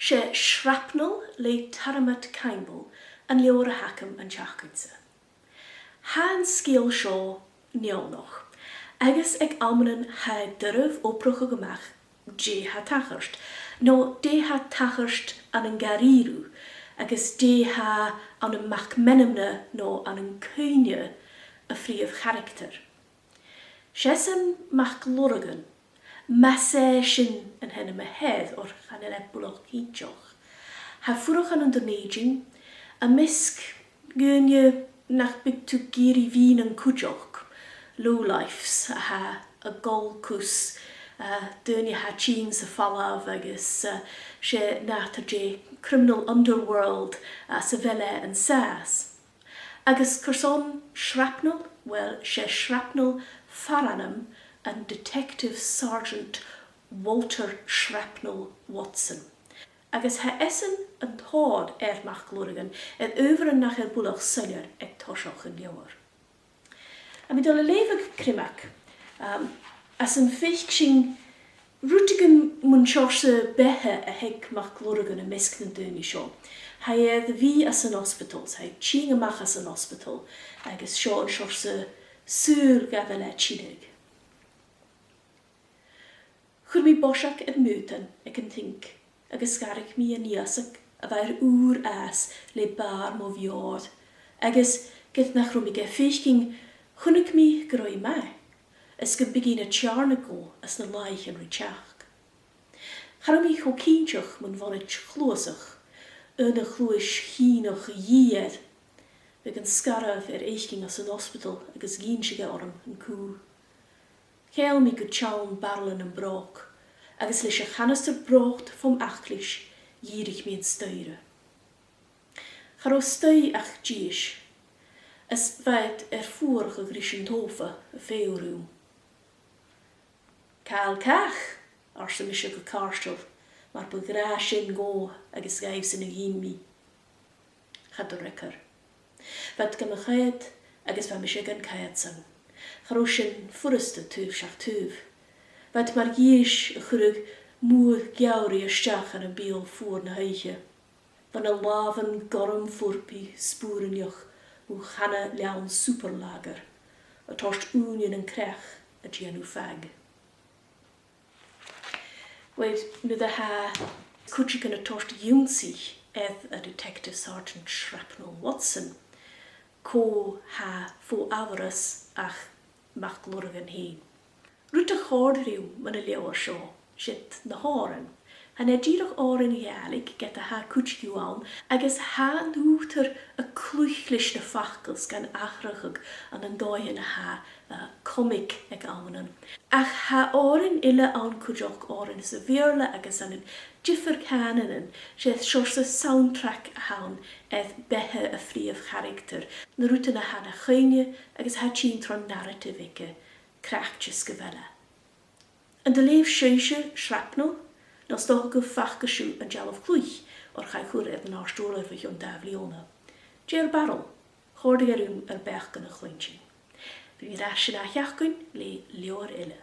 sé Shrapnel le taramat Campbell an leor a hacam an teachcainsa. Han scéal seo neolnoch, agus ag almanan ha dyrf óprocha gomach dé ha tachart, no dé ha tachart an an garíru, agus dé ha an an macmenimne no an an cúine a fríomh character. Sésan Maclóragan, Massé sin an henne me hedd or chan an ebulach híteoch. Ha fúrach an undernaging, a misk gynne nach big to giri vín an cúteoch, lowlifes a ha a golcus, dynne ha cheen sa falav agus sé natar dé criminal underworld sa vele an sas. Agus curson Shrapnel, well, sé Shrapnel Faranham and Detective Sergeant Walter Shrapnel Watson. Agus ha essen an thod Maclóragan over an nach bulach sunner ag tosioch an leor. A mi dole levig crimac, as an ficht sin rutigen mun sjorse behe a heg Maclóragan a misk na duni seo. Ha the vi as an hospitals, ha ching amach as an hospital, agus seo an sjorse sur gavele chinig. Chur mi bosak ed mutan ag an think, agus scarig mi an iasach a vair as le bar mo viod, agus get nach rum ige fichking chunnig mi groi mai, as go begin a tjarnago as na laich an richach. Charam mi cho kienchach mun vonnet chlosach, a chluis chienoch jied, Beg an scaraf eichking as an hospital agus gínsige orm an cú. Chael mi go tjaun barlen an brok, agus leis a chanister brocht vom achlis, jierig mi an stuire. Charo stui ach djies, as veit voerige grischen tofe a feelroom. Kaal kach, ars a misje go karstel, maar begra sin go agus gaif sin a gien mi. Gaat de rekker. Wat kan me geit, agus van misje gan kait san. Charo sin furste tuv shach tuv. Wat maar jies grug moe gjauri a stach an a biel voor na huige. Van a laven gorm voorpi spoerenjoch, hoe ganne lean superlager. A torst unien en krech, a gianu fag. Weet, nu de ha, kutje kan a torst jungsich, a Detective Sergeant Shrapnel Watson, ko ha fo avras ach Maclóragan heen. Rutte chordriw man a lewer seo, shit na horen. Han dierach oren jalig get a ha kutju aan, agus ha núter a kluchlis na fachkels gan achrachig an an doien ha comic ag amanan. Ach ha oren ille aan kujok oren is a virle agus an an jiffer kanen sé sjorse soundtrack haan eth behe a frief character. Na rute na ha na chynje agus ha tjien tron narrative ikke, krachtjes gewelle. En de leef sjöisje Shrapnel, dan stoch go fachgesju an jalf kluich, or ga goed et na stoler vir jon davlione. Jer barrel, hoorde er bech gan a chlyntjin. Vi rasje na jachkun le leor ille.